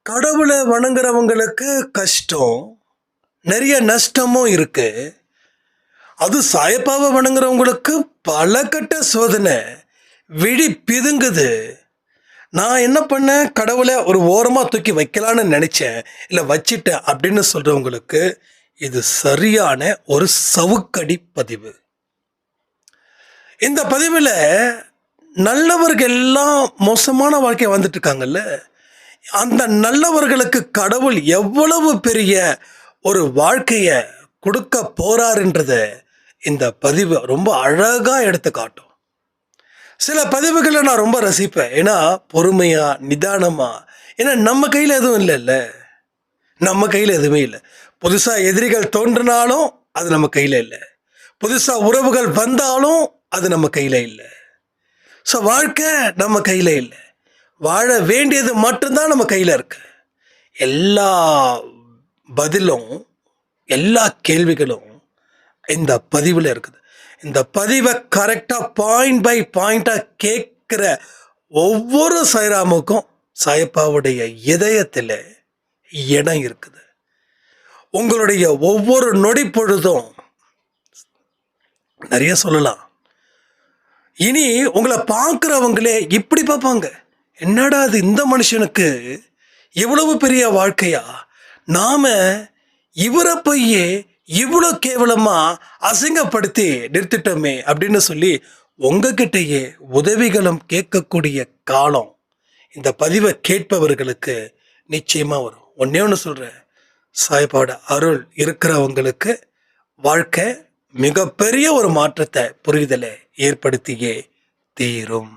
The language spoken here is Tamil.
கடவுளை வணங்குறவங்களுக்கு கஷ்டம், நிறைய நஷ்டமும் இருக்கு. அது சாயப்பாவை வணங்குறவங்களுக்கு பல கட்ட சோதனை, விழி பிதுங்குது. நான் என்ன பண்ணேன், கடவுளை ஒரு ஓரமாக தூக்கி வைக்கலான்னு நினச்சேன், இல்லை வச்சிட்டேன் அப்படின்னு சொல்கிறவங்களுக்கு இது சரியான ஒரு சவுக்கடி பதிவு. இந்த பதிவில் நல்லவர்கள் எல்லாம் மோசமான வாழ்க்கையை வந்துட்டு இருக்காங்கல்ல, அந்த நல்லவர்களுக்கு கடவுள் எவ்வளவு பெரிய ஒரு வாழ்க்கையை கொடுக்க போறாருன்றத இந்த பதிவு ரொம்ப அழகாக எடுத்து காட்டும். சில பதிவுகளை நான் ரொம்ப ரசிப்பேன், ஏன்னா பொறுமையா நிதானமா. ஏன்னா நம்ம கையில் எதுவும் இல்லைல்ல, நம்ம கையில் எதுவுமே இல்லை. புதுசாக எதிரிகள் தோன்றினாலும் அது நம்ம கையில் இல்லை, புதுசாக உறவுகள் வந்தாலும் அது நம்ம கையில் இல்லை. ஸோ வாழ்க்கை நம்ம கையில் இல்லை, வாழ வேண்டியது மட்டும்தான் நம்ம கையில் இருக்கு. எல்லா பதிலும் எல்லா கேள்விகளும் இந்த பதிவில் இருக்குது. இந்த பதிவை கரெக்டாக பாயிண்ட் பை பாயிண்டாக கேட்குற ஒவ்வொரு சாய்ராமுக்கும் சாயப்பாவுடைய இதயத்தில் இடம் இருக்குது. உங்களுடைய ஒவ்வொரு நொடி பொழுதும் நிறைய சொல்லலாம். இனி உங்களை பார்க்குறவங்களே இப்படி பார்ப்பாங்க, என்னடா அது இந்த மனுஷனுக்கு இவ்வளவு பெரிய வாழ்க்கையா, நாம இவரை போய் இவ்வளோ கேவலமாக அசிங்கப்படுத்தி நிறுத்திட்டோமே அப்படின்னு சொல்லி உங்ககிட்டயே உதவிகளும் கேட்கக்கூடிய காலம் இந்த பதிவை கேட்பவர்களுக்கு நிச்சயமாக வரும். ஒன்றே ஒன்று சொல்கிறேன், சாய்பாவோட அருள் இருக்கிறவங்களுக்கு வாழ்க்கை மிகப்பெரிய ஒரு மாற்றத்தை, புரிதலை ஏற்படுத்தியே தீரும்.